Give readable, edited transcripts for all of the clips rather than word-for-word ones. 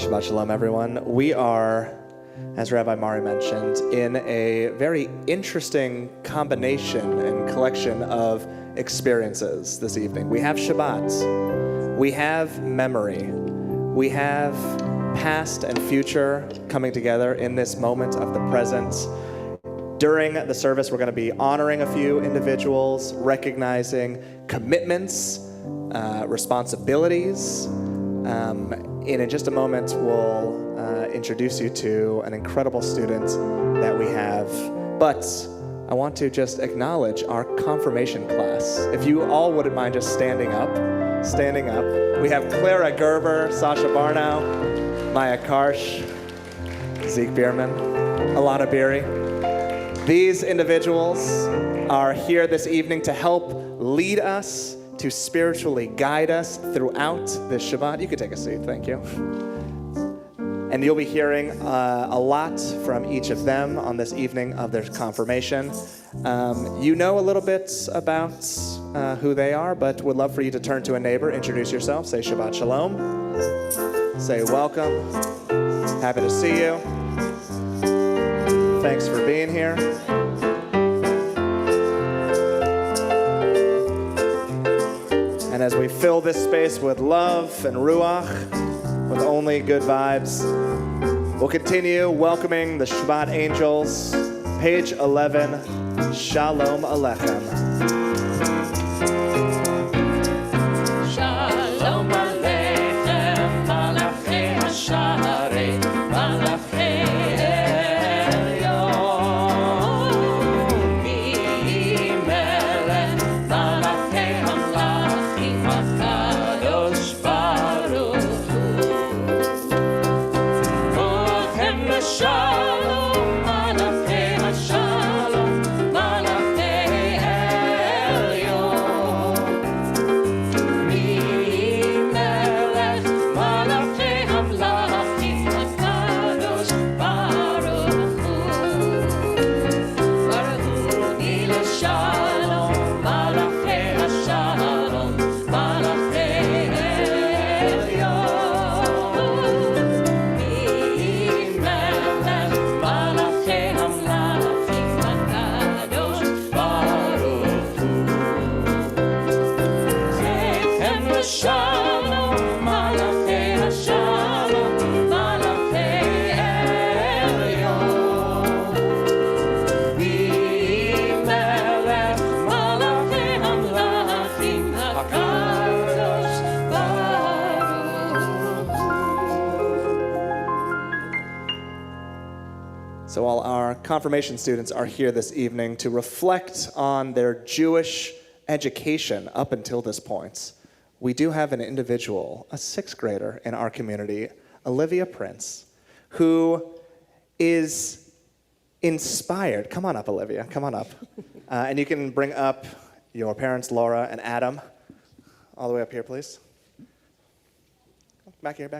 Shabbat Shalom, everyone. We are, as Rabbi Mari mentioned, in a very interesting combination and collection of experiences this evening. We have Shabbat, we have memory, we have past and future coming together in this moment of the present. During the service, we're going to be honoring a few individuals, recognizing commitments, responsibilities. In just a moment, we'll introduce you to an incredible student that we have. But I want to just acknowledge our confirmation class. If you all wouldn't mind just standing up. We have Clara Gerber, Sasha Barnow, Maya Karsh, Zeke Bierman, Alana Beery. These individuals are here this evening to help lead us, to spiritually guide us throughout this Shabbat. You can take a seat, thank you. And you'll be hearing a lot from each of them on this evening of their confirmation. You know a little bit about who they are, but would love for you to turn to a neighbor, introduce yourself, say Shabbat Shalom, say welcome, happy to see you, thanks for being here. And as we fill this space with love and ruach, with only good vibes, we'll continue welcoming the Shabbat angels. Page 11, Shalom Aleichem. Shalom Aleichem, Malachei Hasharei, Malachei So all our confirmation students are here this evening to reflect on their Jewish education up until this point. We do have an individual, a sixth grader in our community, Olivia Prince, who is inspired. Come on up, Olivia, come on up. And you can bring up your parents, Laura and Adam. All the way up here, please. Back here.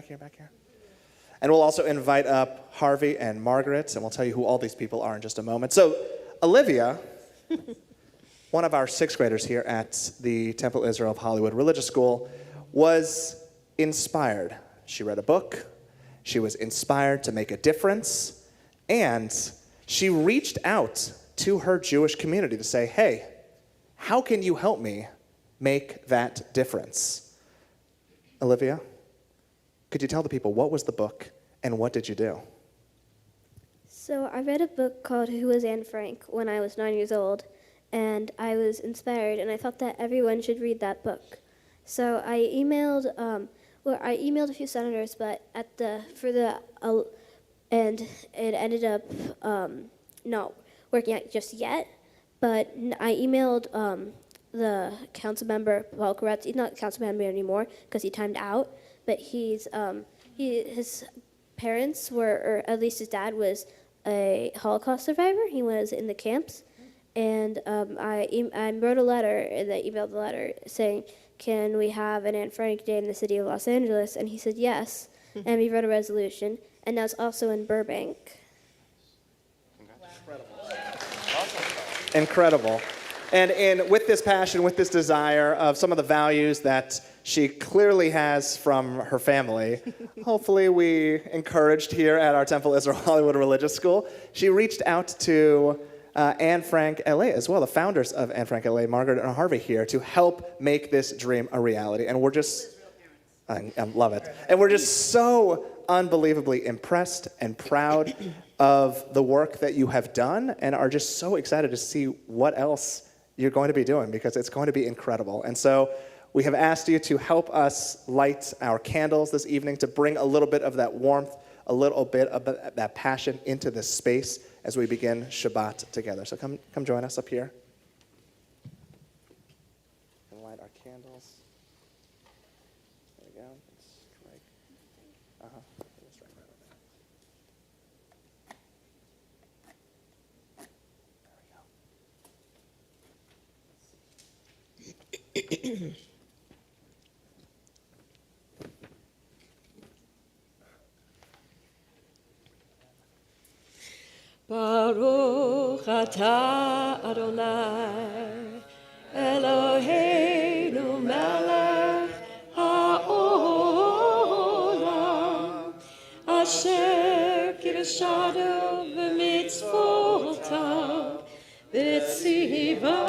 And we'll also invite up Harvey and Margaret, and we'll tell you who all these people are in just a moment. So, Olivia, one of our sixth graders here at the Temple Israel of Hollywood Religious School, was inspired. She read a book, she was inspired to make a difference, and she reached out to her Jewish community to say, hey, how can you help me make that difference? Olivia, could you tell the people what was the book and what did you do? So I read a book called Who Was Anne Frank when I was 9 years old, and I was inspired, and I thought that everyone should read that book. So I emailed Well, I emailed a few senators, but and it ended up not working out just yet. But I emailed the council member Paul Koretz. He's not council member anymore because he timed out. But his parents were, or at least his dad was, a Holocaust survivor. He was in the camps, and I wrote a letter and I emailed the letter saying, "Can we have an Anne Frank Day in the city of Los Angeles?" And he said yes, and we wrote a resolution, and now it's also in Burbank. Incredible. And with this passion, with this desire of some of the values that she clearly has from her family, hopefully we encouraged here at our Temple Israel Hollywood Religious School, she reached out to Anne Frank LA as well, the founders of Anne Frank LA, Margaret and Harvey here, to help make this dream a reality. And we're just, I love it. And we're just so unbelievably impressed and proud of the work that you have done and are just so excited to see what else you're going to be doing, because it's going to be incredible. And so we have asked you to help us light our candles this evening to bring a little bit of that warmth, a little bit of that passion into this space as we begin Shabbat together. So come join us up here and light our candles. There we go. Strike. Strike right over there. Baruch atah Adonai Eloheinu melech haolam asher kirshanu v'mitzvotav v'tzivanu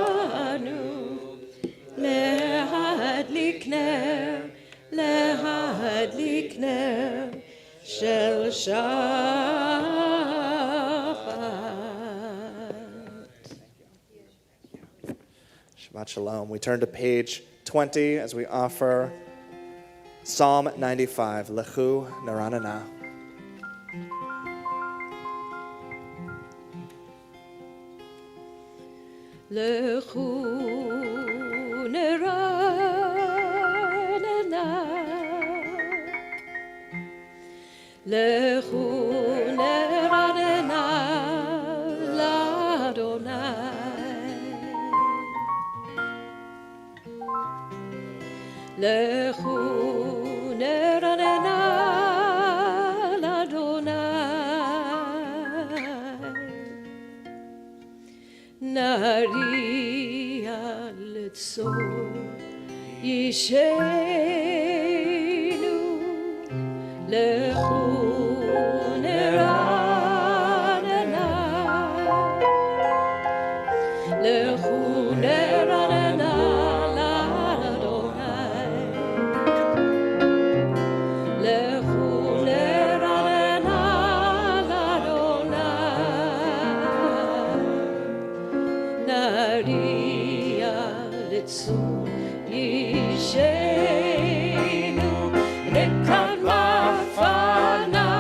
להדליק נר של שבת. Shabbat Shalom. We turn to page 20 as we offer Psalm 95, Lechu Naranana. לכו נרננה, לכו נרננה לאדוני, לכו נרננה לאדוני, נריע לצור ישנו, לכו נרננה, לכו נרננה לאדוני, לכו נרננה לאדוני, נריע לצור ישנו, נקרב לפניו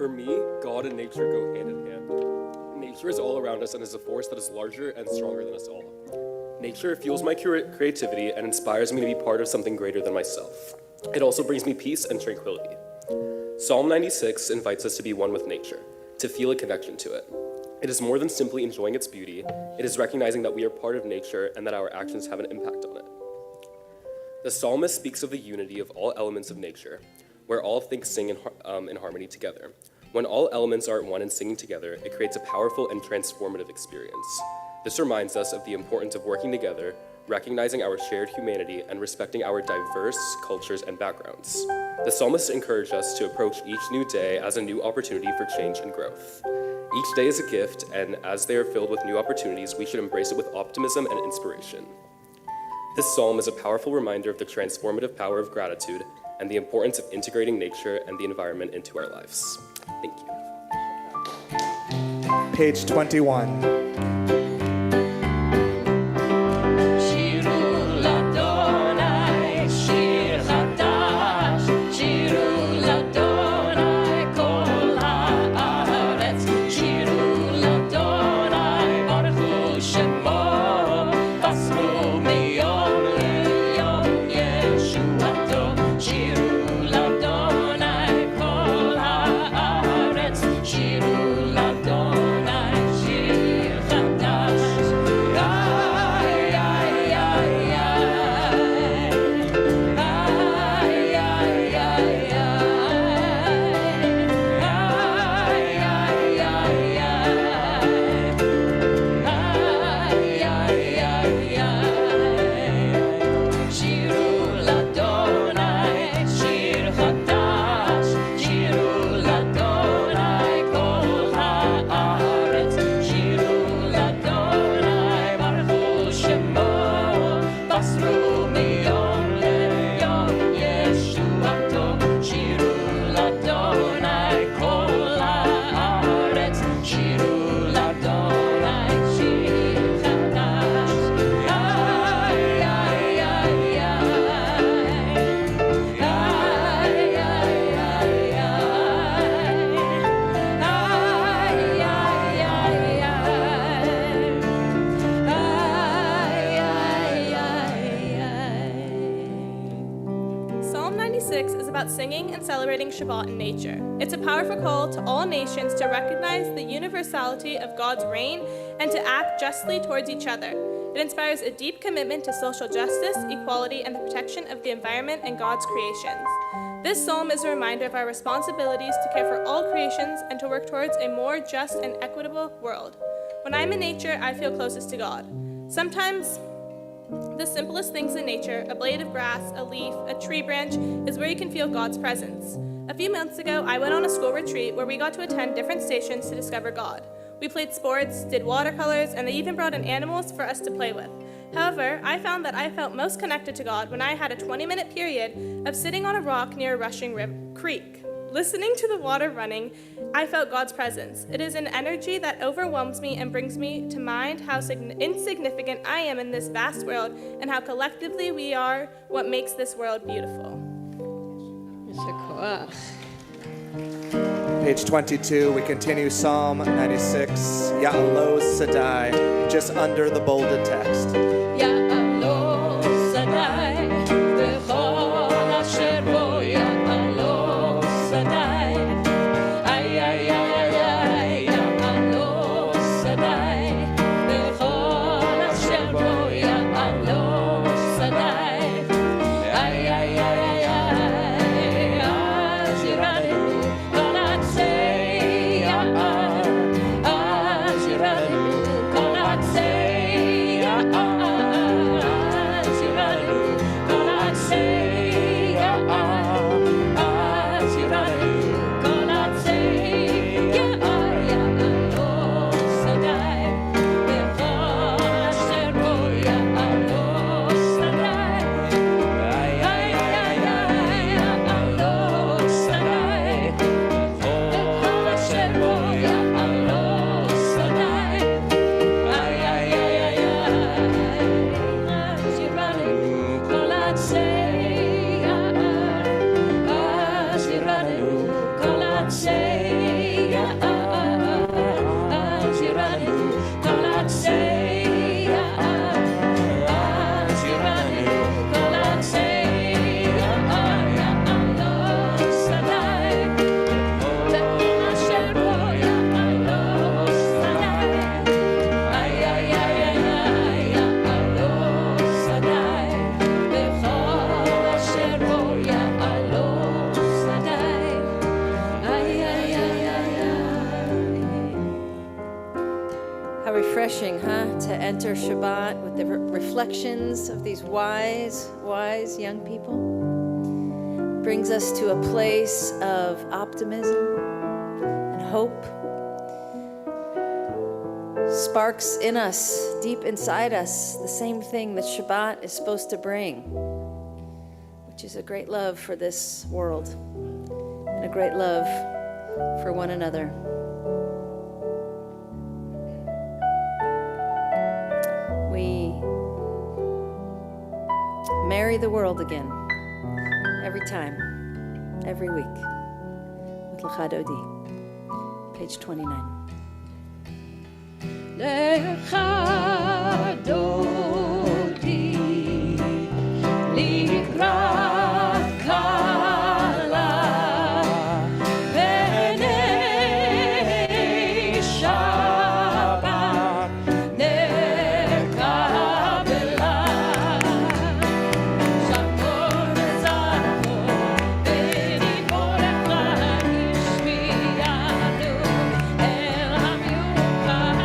For me, God and nature go hand in hand. Nature is all around us and is a force that is larger and stronger than us all. Nature fuels my creativity and inspires me to be part of something greater than myself. It also brings me peace and tranquility. Psalm 96 invites us to be one with nature, to feel a connection to it. It is more than simply enjoying its beauty. It is recognizing that we are part of nature and that our actions have an impact on it. The psalmist speaks of the unity of all elements of nature, where all things sing in harmony together. When all elements are at one and singing together, it creates a powerful and transformative experience. This reminds us of the importance of working together, recognizing our shared humanity, and respecting our diverse cultures and backgrounds. The psalmist encouraged us to approach each new day as a new opportunity for change and growth. Each day is a gift, and as they are filled with new opportunities, we should embrace it with optimism and inspiration. This psalm is a powerful reminder of the transformative power of gratitude and the importance of integrating nature and the environment into our lives. Thank you. Page 21. Singing and celebrating Shabbat in nature. It's a powerful call to all nations to recognize the universality of God's reign and to act justly towards each other. It inspires a deep commitment to social justice, equality, and the protection of the environment and God's creations. This psalm is a reminder of our responsibilities to care for all creations and to work towards a more just and equitable world. When I'm in nature, I feel closest to God. Sometimes the simplest things in nature, a blade of grass, a leaf, a tree branch, is where you can feel God's presence. A few months ago, I went on a school retreat where we got to attend different stations to discover God. We played sports, did watercolors, and they even brought in animals for us to play with. However, I found that I felt most connected to God when I had a 20-minute period of sitting on a rock near a rushing creek. Listening to the water running, I felt God's presence. It is an energy that overwhelms me and brings me to mind how insignificant I am in this vast world and how collectively we are what makes this world beautiful. Page 22, we continue Psalm 96, Ya'alo Sadai, just under the bolded text. Ya'alo Sadai, Bechol asher bo Ya'alo Sadai, ay ay ay ay, Ya'alo Sadai, Bechol asher bo Ya'alo Sadai, ay ay ay ay, Ashiranu Konatsei Ashiranu Konatsei How refreshing, huh? To enter Shabbat with the reflections of these wise young people. Brings us to a place of optimism and hope. Sparks in us, deep inside us, the same thing that Shabbat is supposed to bring, which is a great love for this world and a great love for one another. We marry the world again, every time, every week, with Lecha Dodi, page 29. Lecha Dodi, Likrat Kala, B'nei Shabbat, Nekabela, Shakor v'zachor, B'dibor echad yishmiyanu, El hamiuchad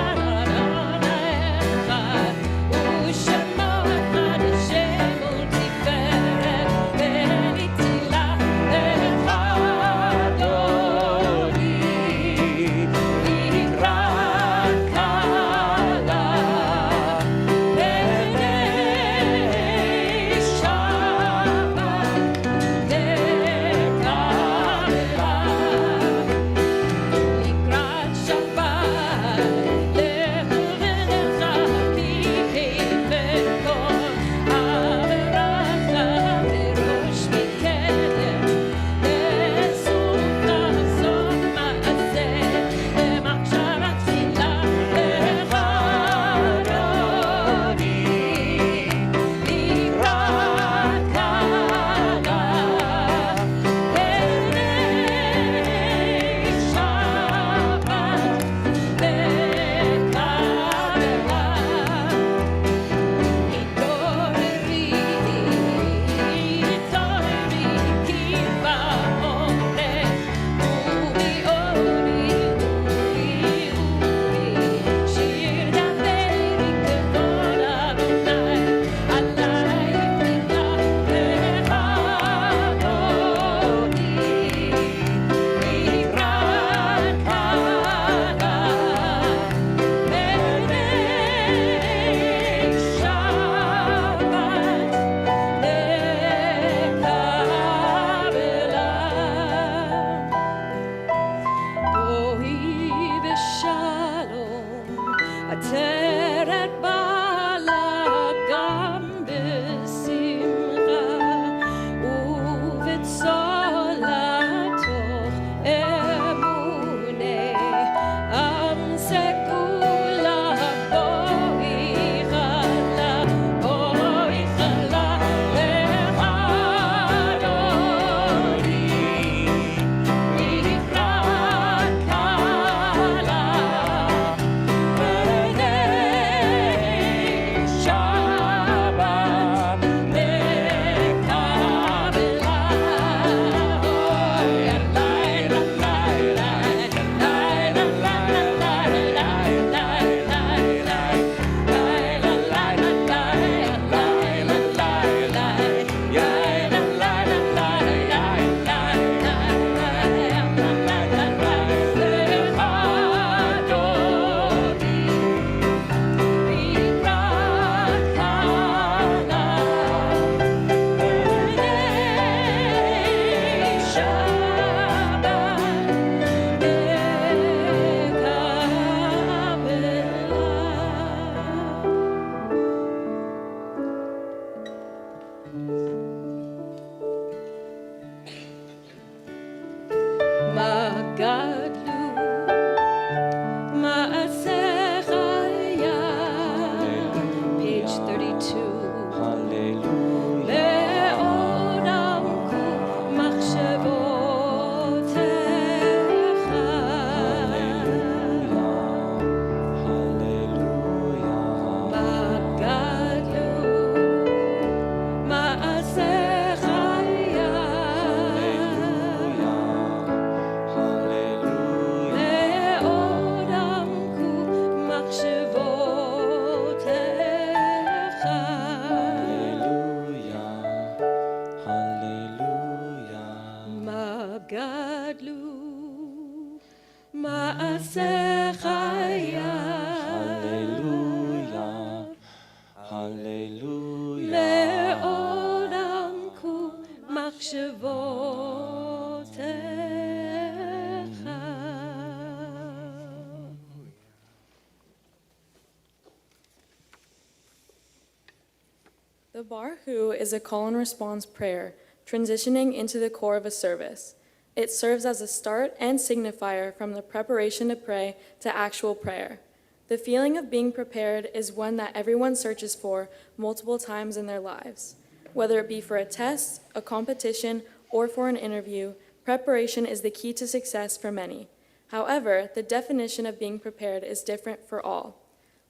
The Baruch is a call and response prayer, transitioning into the core of a service. It serves as a start and signifier from the preparation to pray to actual prayer. The feeling of being prepared is one that everyone searches for multiple times in their lives. Whether it be for a test, a competition, or for an interview, preparation is the key to success for many. However, the definition of being prepared is different for all.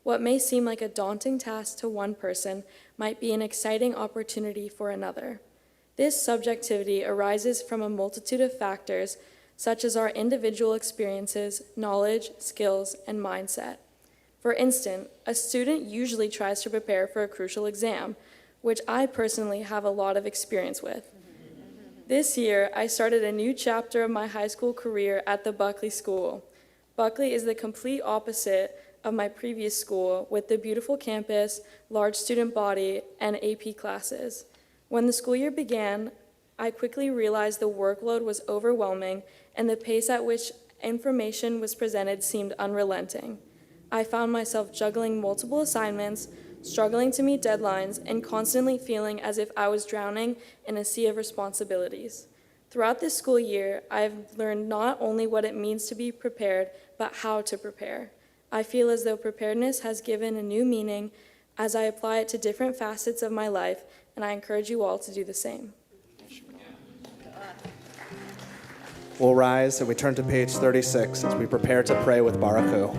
What may seem like a daunting task to one person might be an exciting opportunity for another. This subjectivity arises from a multitude of factors, such as our individual experiences, knowledge, skills, and mindset. For instance, a student usually tries to prepare for a crucial exam, which I personally have a lot of experience with. This year, I started a new chapter of my high school career at the Buckley School. Buckley is the complete opposite of my previous school, with the beautiful campus, large student body, and AP classes. When the school year began, I quickly realized the workload was overwhelming and the pace at which information was presented seemed unrelenting. I found myself juggling multiple assignments, struggling to meet deadlines, and constantly feeling as if I was drowning in a sea of responsibilities. Throughout this school year, I have learned not only what it means to be prepared, but how to prepare. I feel as though preparedness has given a new meaning as I apply it to different facets of my life, and I encourage you all to do the same. We'll rise and we turn to page 36 as we prepare to pray with Baruch Hu.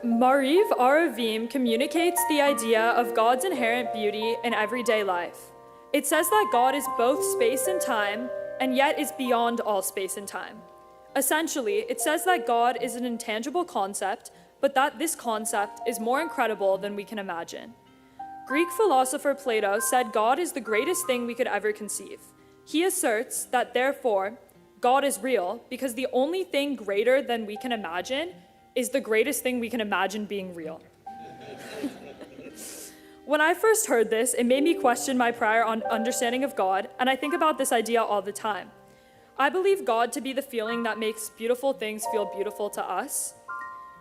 Mariv Aravim communicates the idea of God's inherent beauty in everyday life. It says that God is both space and time, and yet is beyond all space and time. Essentially, it says that God is an intangible concept, but that this concept is more incredible than we can imagine. Greek philosopher Plato said God is the greatest thing we could ever conceive. He asserts that, therefore, God is real because the only thing greater than we can imagine is the greatest thing we can imagine being real. When I first heard this, it made me question my prior understanding of God, and I think about this idea all the time. I believe God to be the feeling that makes beautiful things feel beautiful to us.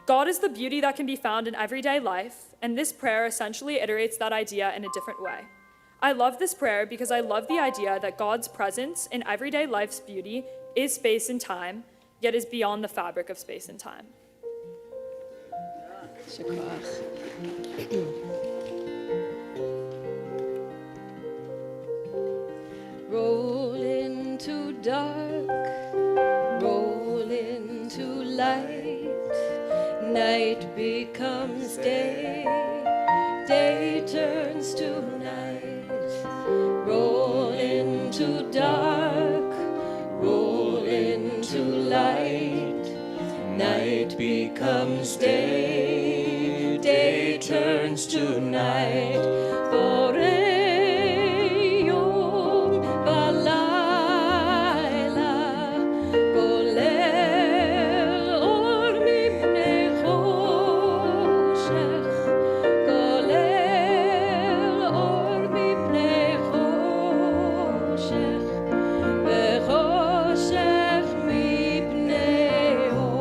God is the beauty that can be found in everyday life, and this prayer essentially iterates that idea in a different way. I love this prayer because I love the idea that God's presence in everyday life's beauty is space and time, yet is beyond the fabric of space and time. Roll into dark, roll into light. Night becomes day, day turns to night. Roll into dark, roll into light. Night becomes day, day turns to night. Boreyom balayla, golel or mipnei choshech, golel or mipnei choshech, vechoshech mipnei or.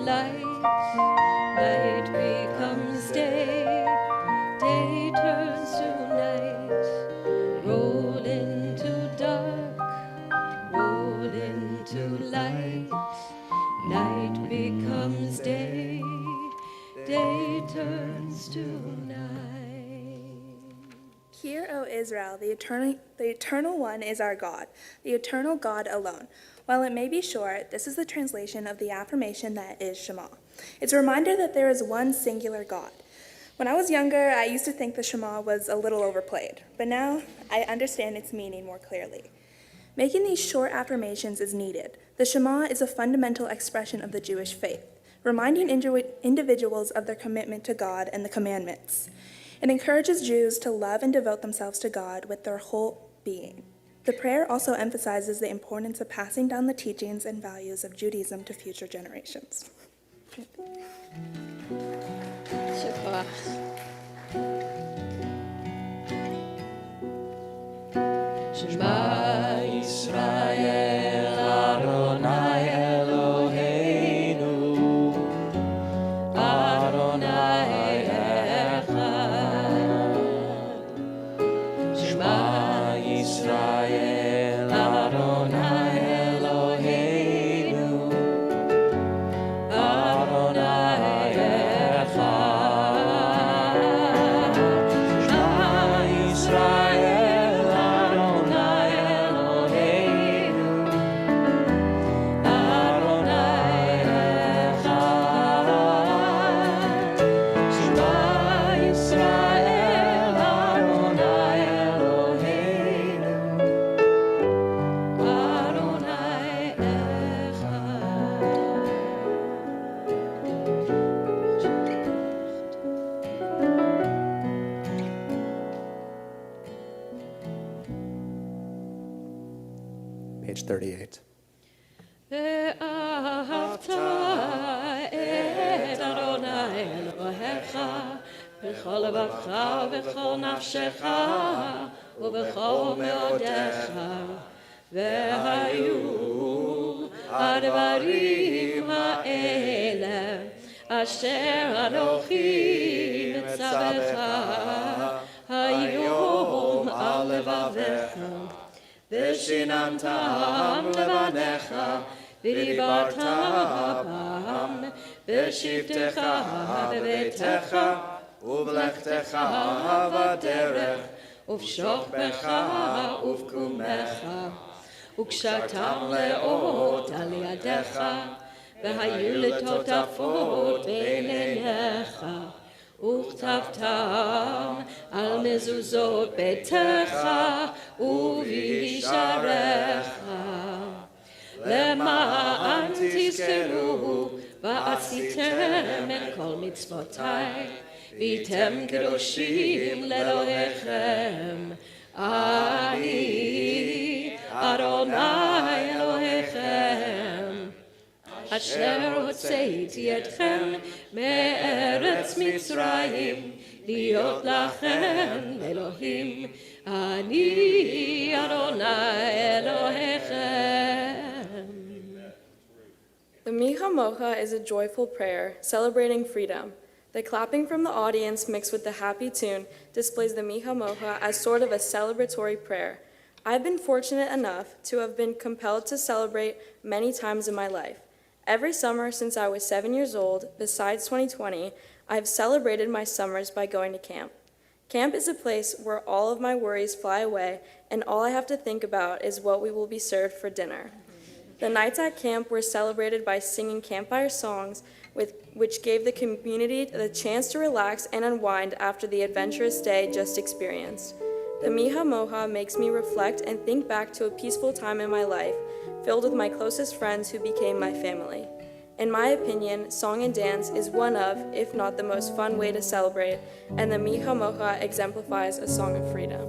light, light becomes day, day turns to night, roll into dark, roll into light, night becomes day, day turns to night. Hear, O Israel, the eternal one is our God, the eternal God alone. While it may be short, this is the translation of the affirmation that is Shema. It's a reminder that there is one singular God. When I was younger, I used to think the Shema was a little overplayed, but now I understand its meaning more clearly. Making these short affirmations is needed. The Shema is a fundamental expression of the Jewish faith, reminding individuals of their commitment to God and the commandments. It encourages Jews to love and devote themselves to God with their whole being. The prayer also emphasizes the importance of passing down the teachings and values of Judaism to future generations. Shema Yisrael Adonai Eloheinu Adonai Echad. Shema Yisrael Adonai Eloheinu Adonai Echad. Shema Yisrael Adonai Eloheinu Adonai Echad. Shema Yisrael Adonai Eloheinu Adonai Page 38. ואהבת את אדוני אלוהיך בכל לבבך ובכל נפשך ובכל מאודיך והיו הדברים האלה אשר אנוכי מצווך היום על לבביך ושיננתם לבניך ודיברת בם בשבתך בביתך ובלכתך בדרך ובשוכבך ובקומך וקשרתם לאות על ידיך והיו לטוטפות בין עיניך וכתבתם על מזוזות ביתך ובישעריך למען תזכרו ועשיתם את כל מצוותיי והייתם קדושים לאלוהיכם אני אדוני אלוהיכם אשר הוצאתי אתכם מארץ מצרים להיות לכם אלוהים אני אדוני אלוהיכם. The Micha Mocha is a joyful prayer celebrating freedom. The clapping from the audience mixed with the happy tune displays the Micha Mocha as sort of a celebratory prayer. I've been fortunate enough to have been compelled to celebrate many times in my life. Every summer since I was 7 years old, besides 2020, I've celebrated my summers by going to camp. Camp is a place where all of my worries fly away and all I have to think about is what we will be served for dinner. The nights at camp were celebrated by singing campfire songs, which gave the community the chance to relax and unwind after the adventurous day just experienced. The Micha Mocha makes me reflect and think back to a peaceful time in my life, filled with my closest friends who became my family. In my opinion, song and dance is one of, if not the most fun way to celebrate, and the Micha Mocha exemplifies a song of freedom.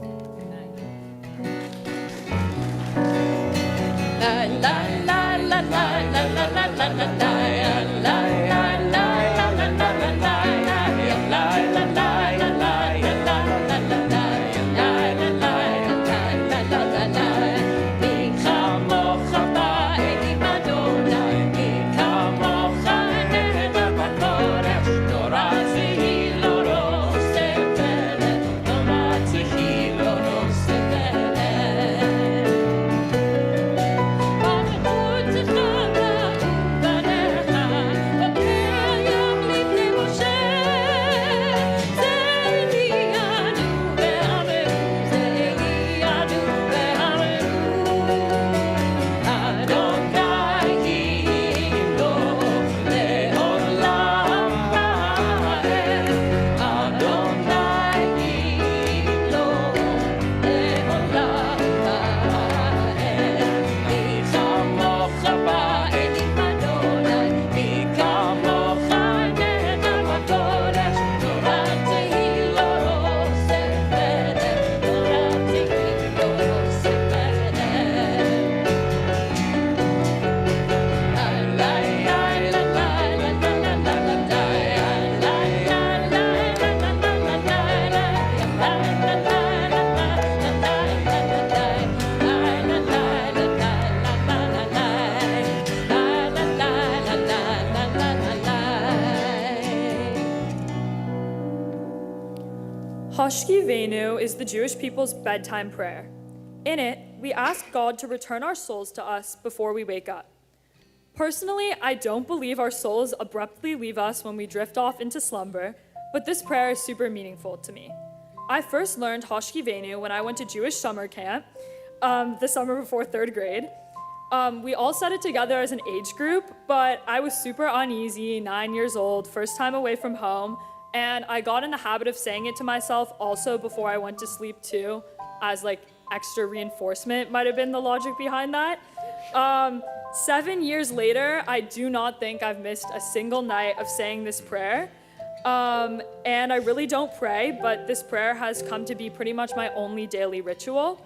מי כמוך Hashkivenu is the Jewish people's bedtime prayer. In it, we ask God to return our souls to us before we wake up. Personally, I don't believe our souls abruptly leave us when we drift off into slumber, but this prayer is super meaningful to me. I first learned Hashkivenu when I went to Jewish summer camp, the summer before 3rd grade. We all said it together as an age group, but I was super uneasy, 9 years old, first time away from home, and I got in the habit of saying it to myself also before I went to sleep too, as like extra reinforcement might have been the logic behind that. 7 years later, I do not think I've missed a single night of saying this prayer. And I really don't pray, but this prayer has come to be pretty much my only daily ritual.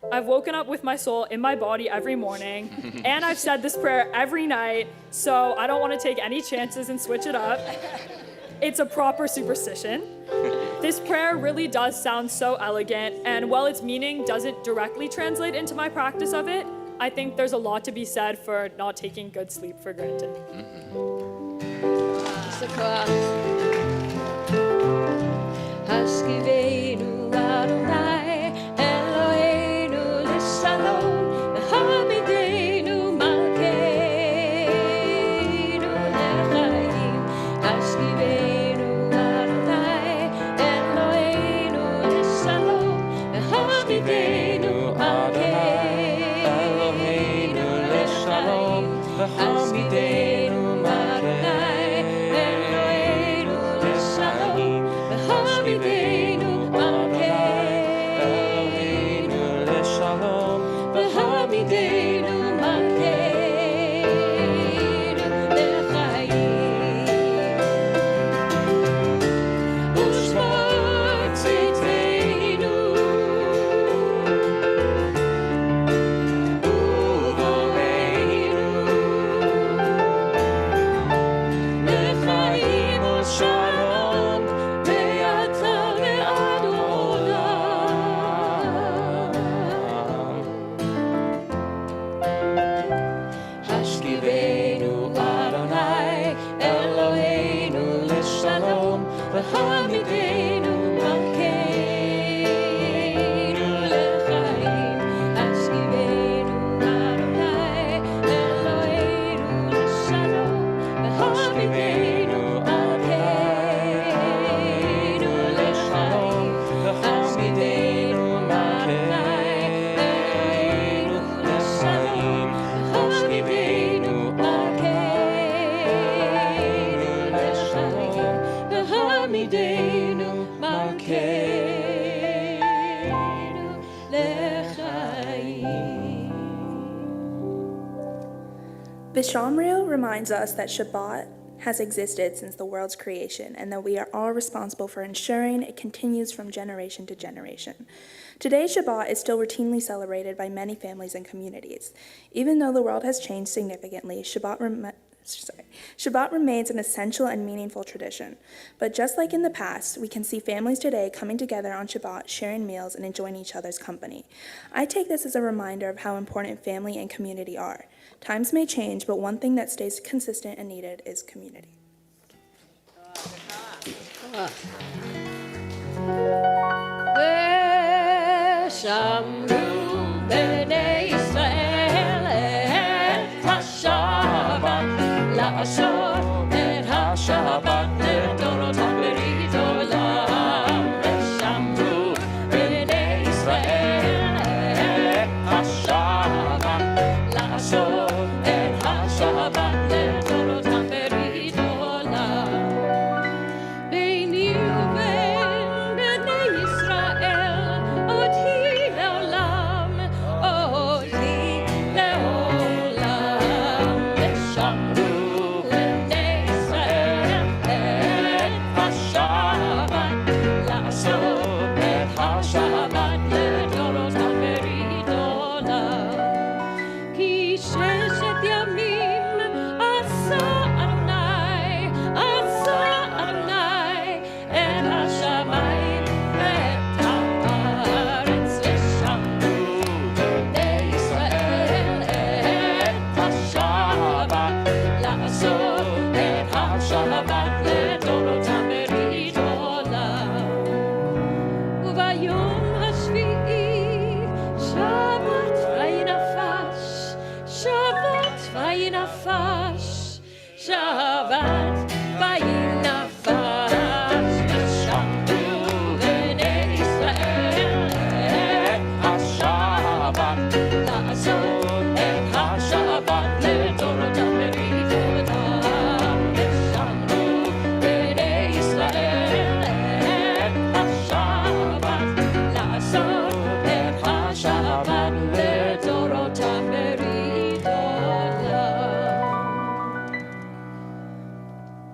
I've woken up with my soul in my body every morning, and I've said this prayer every night, so I don't want to take any chances and switch it up. It's a proper superstition. This prayer really does sound so elegant, and while its meaning doesn't directly translate into my practice of it, I think there's a lot to be said for not taking good sleep for granted. Hashkivenu Adonai Eloheinu l'shalom v'hamidenu malkeinu l'chaim. Hashkivenu Adonai Eloheinu l'shalom v'hamidenu malkeinu l'chaim. Hashkivenu Adonai Eloheinu l'shalom v'hamidenu malkeinu l'shalom v'hamidenu malkeinu l'chaim. Ushmat tzidkenu uvoreinu l'chaim u'shalom ve'ata le'ad olam. Hashkivenu Adonai Eloheinu l'shalom v'hamidenu malkeinu l'chaim. Hashkivenu Adonai Eloheinu l'shalom v'hamidenu malkeinu l'chaim. Hashkivenu Adonai Eloheinu l'shalom v'hamidenu malkeinu l'chaim. V'hamidenu malkeinu l'chaim. Bishamriel reminds us that Shabbat has existed since the world's creation and that we are all responsible for ensuring it continues from generation to generation. Today, Shabbat is still routinely celebrated by many families and communities. Even though the world has changed significantly, Shabbat remains an essential and meaningful tradition. But just like in the past, we can see families today coming together on Shabbat, sharing meals, and enjoying each other's company. I take this as a reminder of how important family and community are. Times may change, but one thing that stays consistent and needed is community. ושמרו בני ישראל את השבת, לעשות את השבת לדורותם ברית עולם. ושמרו בני ישראל את השבת, לעשות את השבת לדורותם ברית עולם. ביני ובין בני ישראל אותי לעולם, אותי לעולם. ושמרו בני ישראל את השבת, לעשות את השבת לדורותם ברית עולם. כי ששת ימים עשה אדוני, עשה אדוני את השמיים ואת הארץ. ושמרו בני ישראל את השבת, לעשות את השבת לדורותם ברית עולם. Shabbat, vayinafas v'shamru b'nei Yisrael et HaShabbat, לעשות את השבת לדורותם ולדורותם, ושמרו בני ישראל את השבת, לעשות את השבת לדורותם ולדורותם.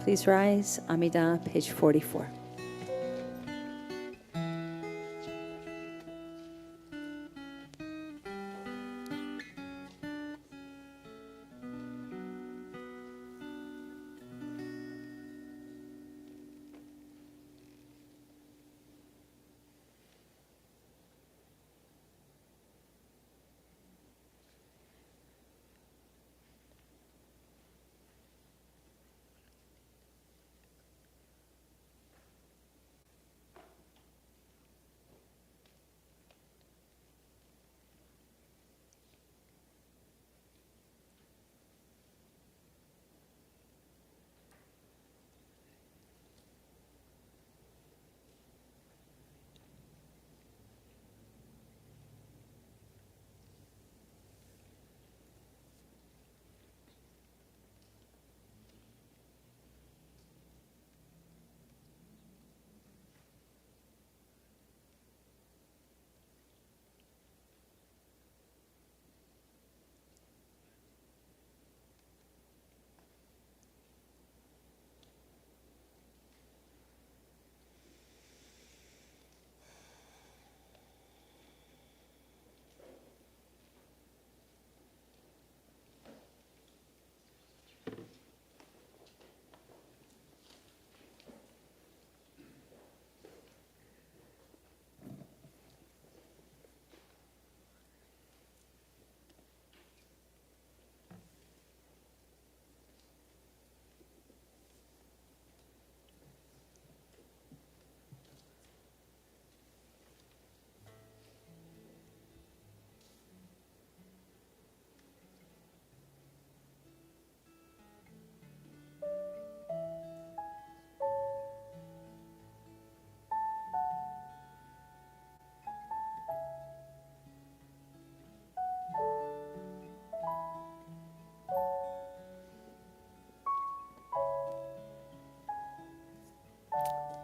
Please rise. Amidah, page 44.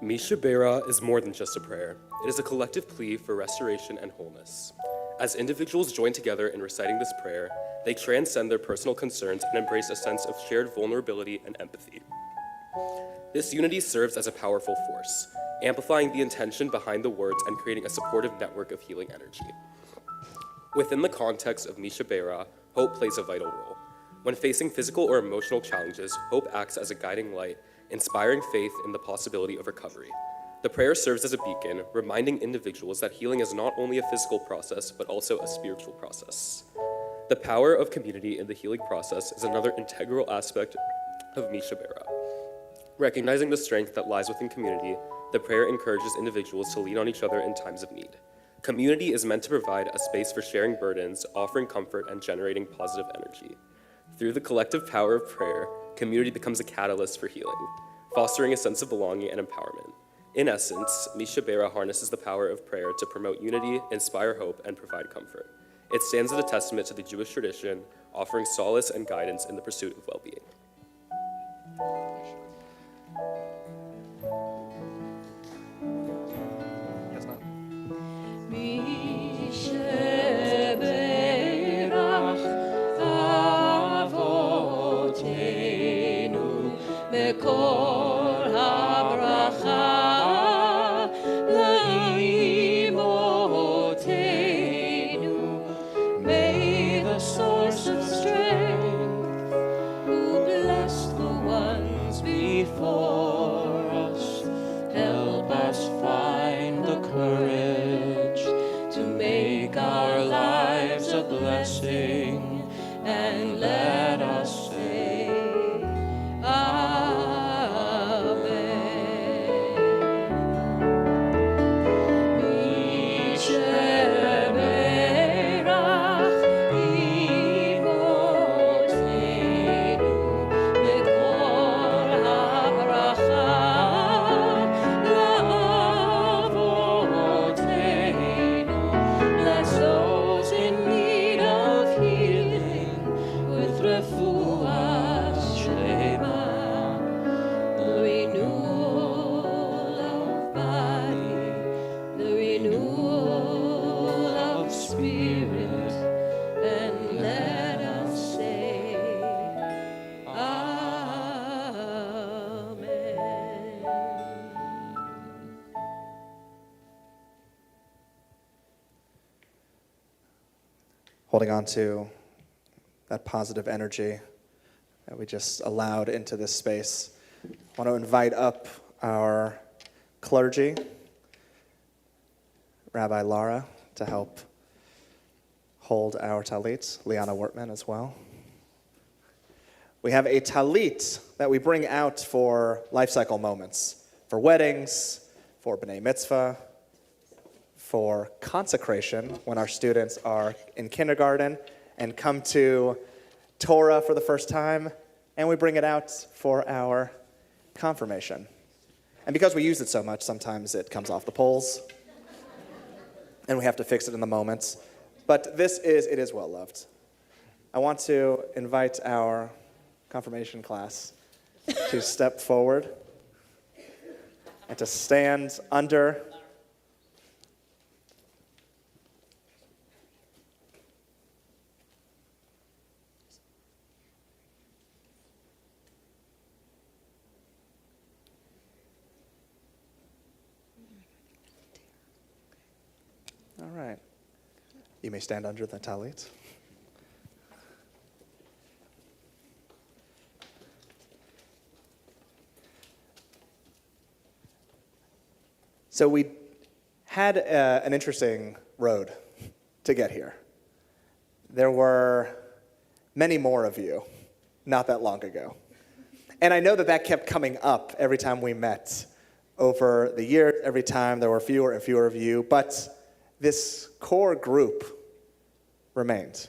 Misha Bera is more than just a prayer. It is a collective plea for restoration and wholeness. As individuals join together in reciting this prayer, they transcend their personal concerns and embrace a sense of shared vulnerability and empathy. This unity serves as a powerful force, amplifying the intention behind the words and creating a supportive network of healing energy. Within the context of Misha Bera, hope plays a vital role. When facing physical or emotional challenges, hope acts as a guiding light, inspiring faith in the possibility of recovery. The prayer serves as a beacon, reminding individuals that healing is not only a physical process, but also a spiritual process. The power of community in the healing process is another integral aspect of Misha Bera. Recognizing the strength that lies within community, the prayer encourages individuals to lean on each other in times of need. Community is meant to provide a space for sharing burdens, offering comfort, and generating positive energy. Through the collective power of prayer, community becomes a catalyst for healing, fostering a sense of belonging and empowerment. In essence, Misha Bera harnesses the power of prayer to promote unity, inspire hope, and provide comfort. It stands as a testament to the Jewish tradition, offering solace and guidance in the pursuit of well-being. וכל הברכה לאמותינו. May the source of strength, who blessed the ones before us, help us find the courage to make our lives a blessing, and let us say, holding on to that positive energy that we just allowed into this space. I want to invite up our clergy, Rabbi Lara, to help hold our talit, Liana Wortman as well. We have a talit that we bring out for life cycle moments, for weddings, for B'nai Mitzvah, for consecration, when our students are in kindergarten and come to Torah for the first time, and we bring it out for our confirmation. And because we use it so much, sometimes it comes off the poles, and we have to fix it in the moment. But it is well loved. I want to invite our confirmation class to step forward and to stand under All right. You may stand under the talit. So we had an interesting road to get here. There were many more of you not that long ago. And I know that kept coming up every time we met over the years. Every time there were fewer and fewer of you, but this core group remained.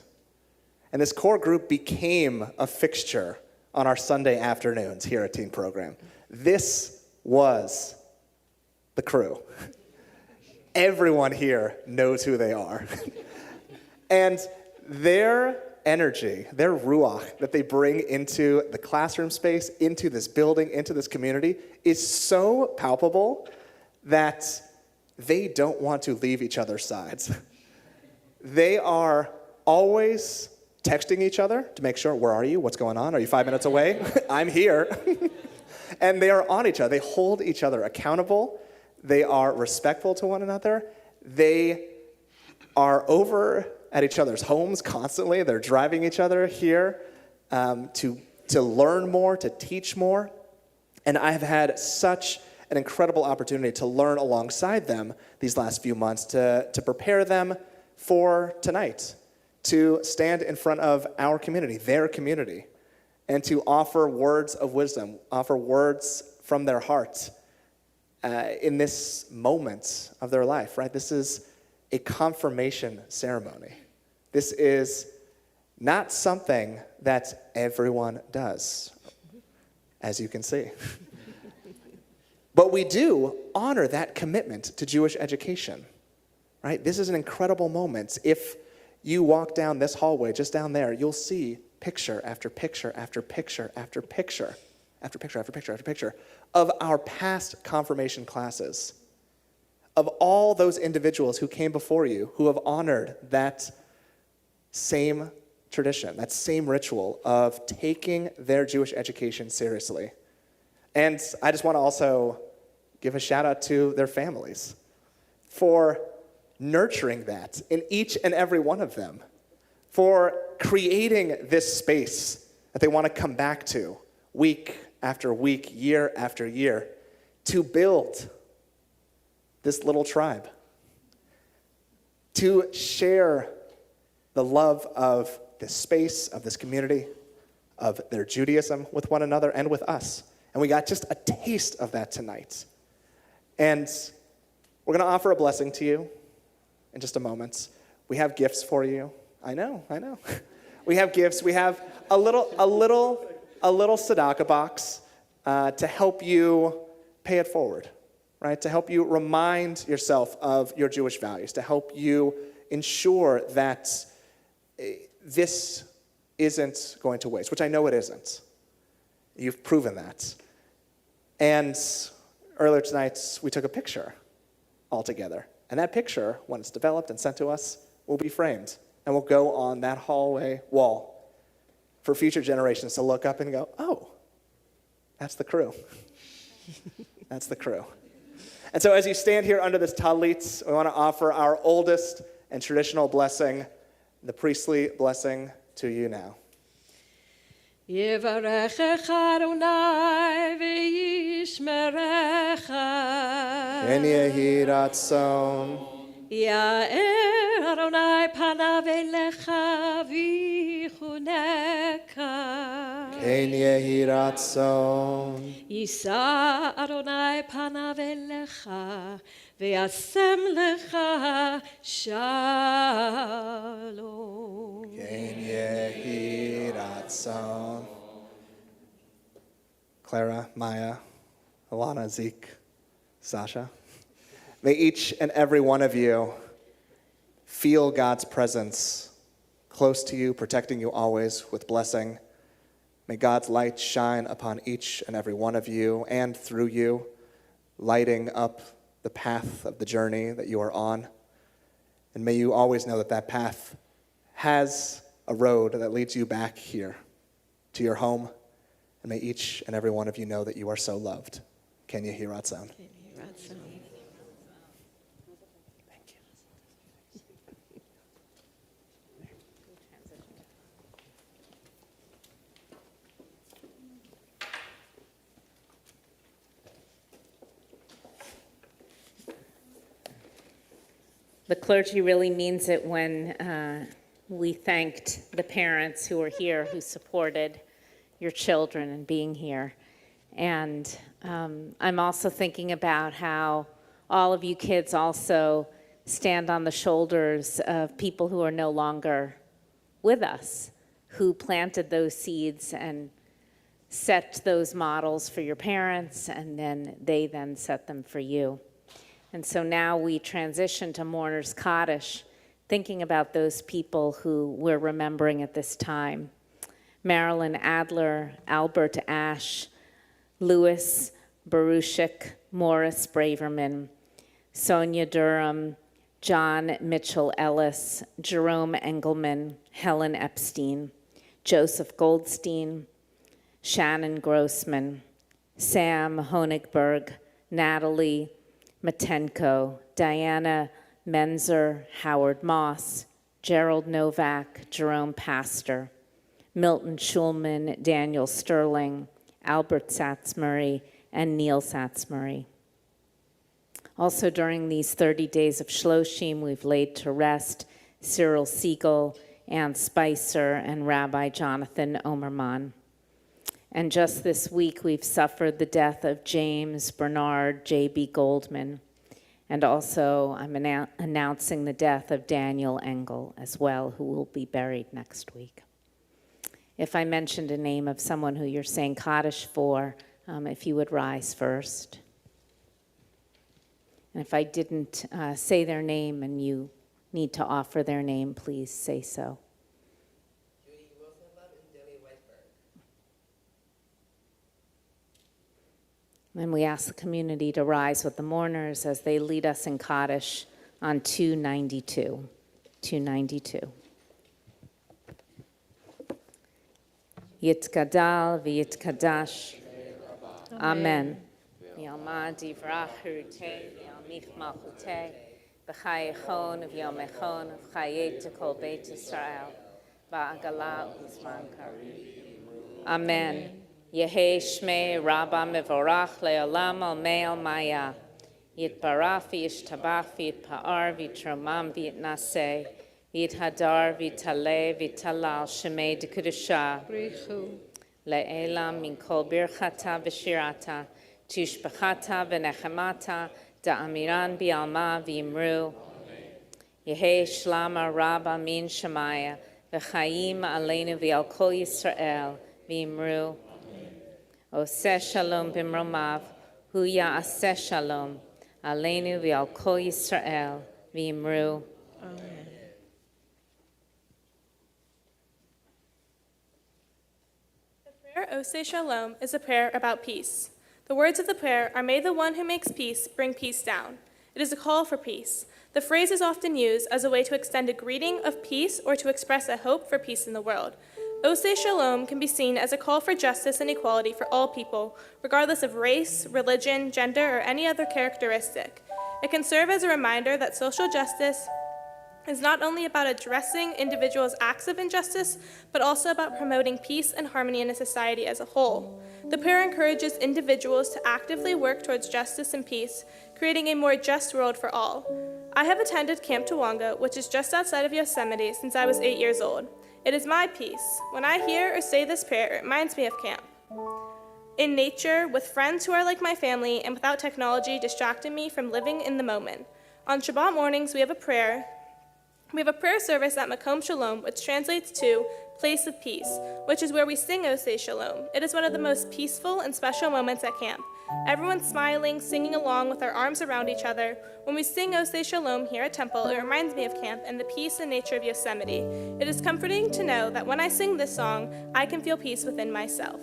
And this core group became a fixture on our Sunday afternoons here at Teen Program. This was the crew. Everyone here knows who they are. And their energy, their ruach that they bring into the classroom space, into this building, into this community, is so palpable that they don't want to leave each other's sides. They are always texting each other to make sure, where are you? What's going on? Are you 5 minutes away? I'm here. And they are on each other. They hold each other accountable. They are respectful to one another. They are over at each other's homes constantly. They're driving each other here to learn more, to teach more. And I have had such an incredible opportunity to learn alongside them these last few months, to prepare them for tonight, to stand in front of our community, their community, and to offer words of wisdom, offer words from their heart in this moment of their life, right? This is a confirmation ceremony. This is not something that everyone does, as you can see. But we do honor that commitment to Jewish education, right? This is an incredible moment. If you walk down this hallway, just down there, you'll see picture after picture after picture after picture after picture after picture after picture of our past confirmation classes, of all those individuals who came before you, who have honored that same tradition, that same ritual of taking their Jewish education seriously. And I just want to also give a shout out to their families for nurturing that in each and every one of them, for creating this space that they want to come back to week after week, year after year, to build this little tribe, to share the love of this space, of this community, of their Judaism with one another and with us. And we got just a taste of that tonight. And we're going to offer a blessing to you in just a moment. We have gifts for you. I know. We have gifts. We have a little tzedakah box to help you pay it forward, right? To help you remind yourself of your Jewish values, to help you ensure that this isn't going to waste, which I know it isn't. You've proven that. And earlier tonight, we took a picture all together. And that picture, when it's developed and sent to us, will be framed and will go on that hallway wall for future generations to look up and go, oh, that's the crew. That's the crew. And so as you stand here under this talit, we want to offer our oldest and traditional blessing, The priestly blessing to you now. Yevarechecha Adonai v'yishmerecha. En yehi ratzon. Ya'er Adonai panav elecha v'yichuneka. En yehi ratzon. Yisa Adonai panav elecha v'yasem lecha shalom. En yehi ratzon. Clara, Maya, Alana, Zeke, Sasha. May each and every one of you feel God's presence close to you, protecting you always with blessing. May God's light shine upon each and every one of you and through you, lighting up the path of the journey that you are on. And may you always know that that path has a road that leads you back here to your home. And may each and every one of you know that you are so loved. Can you hear that sound? Thank you. The clergy really means it when we thanked the parents who were here, who supported your children in being here. And I'm also thinking about how all of you kids also stand on the shoulders of people who are no longer with us, who planted those seeds and set those models for your parents, and then they then set them for you. And so now we transition to Mourner's Kaddish, thinking about those people who we're remembering at this time. Marilyn Adler, Albert Ash, Louis Baruchik, Morris Braverman, Sonia Durham, John Mitchell Ellis, Jerome Engelman, Helen Epstein, Joseph Goldstein, Shannon Grossman, Sam Honigberg, Natalie Matenko, Diana Menzer, Howard Moss, Gerald Novak, Jerome Pastor, Milton Schulman, Daniel Sterling, Albert Satsmurray, and Neil Satsmurray. Also during these 30 days of Shloshim, we've laid to rest Cyril Siegel, Ann Spicer, and Rabbi Jonathan Omerman. And just this week, we've suffered the death of James Bernard J.B. Goldman. And also, I'm announcing the death of Daniel Engel as well, who will be buried next week. If I mentioned a name of someone who you're saying Kaddish for, if you would rise first. And if I didn't say their name and you need to offer their name, please say so. And we ask the community to rise with the mourners as they lead us in Kaddish on 292. 292. Yitkadal v'yitkadash. Amen. Yalma divrach hirutei, yalmich malchutei, v'chayechon v'yomechon v'chayet kol beit Yisrael, v'agala u'zman karim. Amen. Yehi Shmei Rabba Mevorach Le'olam Almei Almaya. Yitbarach v'yishtabach v'yitpa'ar v'yitromam v'yitnaseh v'yithadar v'yitaleh v'yitalal Shemei D'Kedusha. Le'elam min kol birchata v'shirata tishbachata v'nechemata da'amiran bi'alma v'yimru. Yehi Shlama Rabba min Shemaya v'chayim aleinu v'al kol Yisrael v'yimru. Oseh shalom b'mromav, hu ya'aseh shalom, aleinu v'al kol Yisrael, v'imru. Amen. The prayer Oseh Shalom is a prayer about peace. The words of the prayer are, "May the one who makes peace bring peace down." It is a call for peace. The phrase is often used as a way to extend a greeting of peace or to express a hope for peace in the world. Oseh Shalom can be seen as a call for justice and equality for all people, regardless of race, religion, gender, or any other characteristic. It can serve as a reminder that social justice is not only about addressing individuals' acts of injustice, but also about promoting peace and harmony in a society as a whole. The prayer encourages individuals to actively work towards justice and peace, creating a more just world for all. I have attended Camp Tawonga, which is just outside of Yosemite, since I was 8 years old. It is my peace. When I hear or say this prayer, it reminds me of camp. In nature, with friends who are like my family, and without technology distracting me from living in the moment. On Shabbat mornings, we have a prayer service at Makom Shalom, which translates to Place of Peace, which is where we sing O Say Shalom. It is one of the most peaceful and special moments at camp. Everyone's smiling, singing along with our arms around each other. When we sing O Say Shalom here at Temple, it reminds me of camp and the peace and nature of Yosemite. It is comforting to know that when I sing this song, I can feel peace within myself.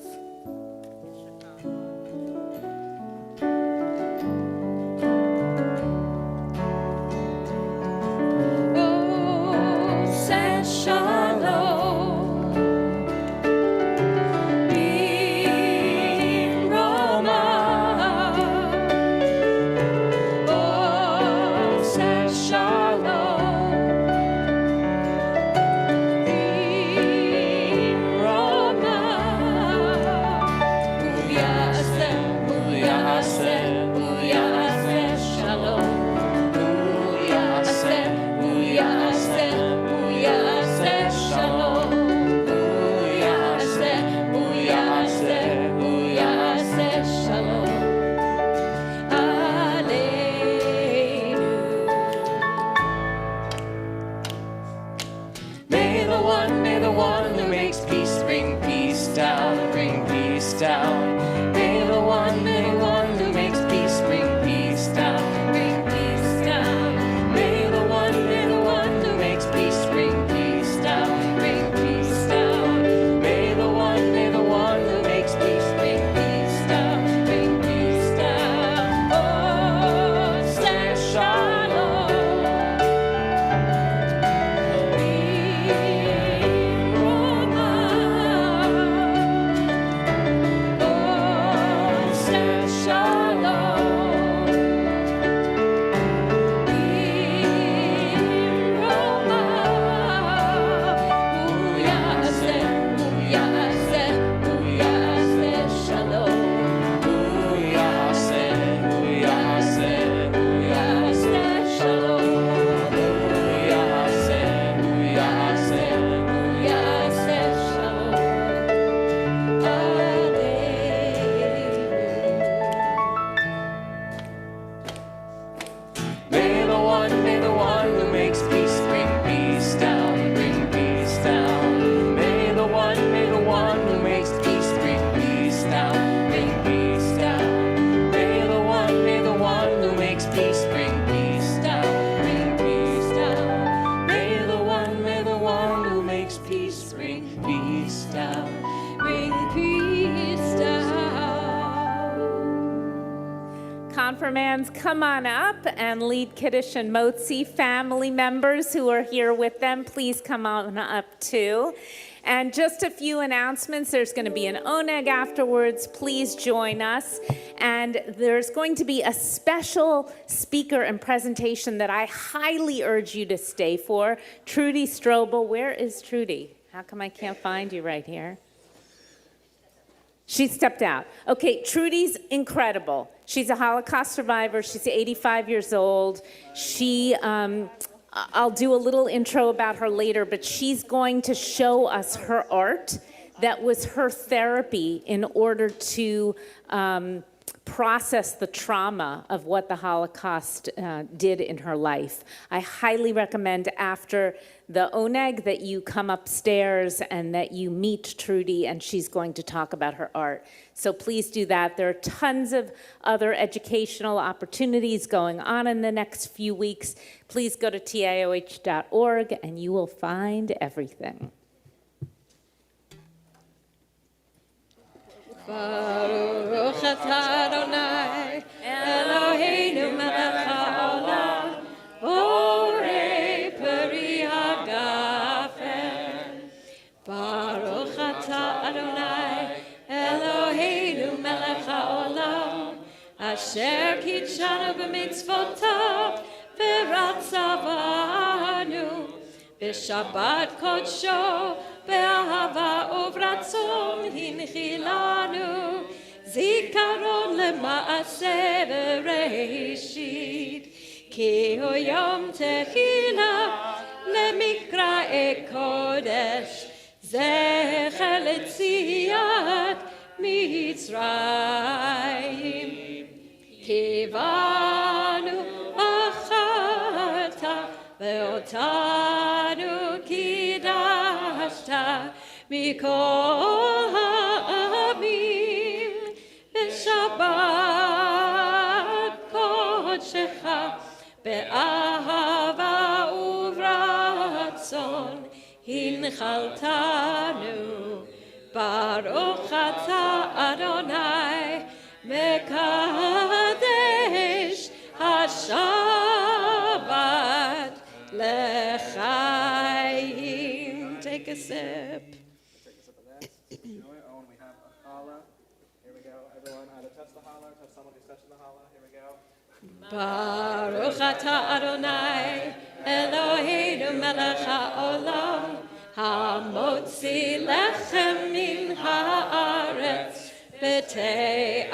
Confirmands, come on up and lead Kiddush and Motzi. Family members who are here with them, please come on up too. And just a few announcements. There's going to be an oneg afterwards. Please join us. And there's going to be a special speaker and presentation that I highly urge you to stay for. Trudy Strobel. Where is Trudy? How come I can't find you right here? She stepped out. Okay, Trudy's incredible. She's a Holocaust survivor. She's 85 years old. I'll do a little intro about her later, but she's going to show us her art that was her therapy in order to process the trauma of what the Holocaust did in her life. I highly recommend after the oneg that you come upstairs and that you meet Trudy, and she's going to talk about her art. So please do that. There are tons of other educational opportunities going on in the next few weeks. Please go to tiaoh.org and you will find everything. Baruch atah Adonai Eloheinu melech haolam borei peri hagafen. Baruch atah Adonai Eloheinu melech haolam asher kitshanu b'mitzvotav ורצבנו בשבת קודשו באהבה וברצון הנחילנו זיכרון למעשה בראשית כי הוא יום תחילה למקראי קודש זכר ליציאת מצרים קיוונו אחרת ואותנו קידשת מכל העמים בשבת קודשך באהבה וברצון הנחלתנו ברוך אתה אדוני מקדש השבת לחיים. Take a sip. Oh, and we have a challah. Here we go. Everyone, how to touch the challah. Touch someone who's touching the challah. Here we go. Baruch atah Adonai Eloheinu melech haolam hamotzi lechem min haaretz b'tei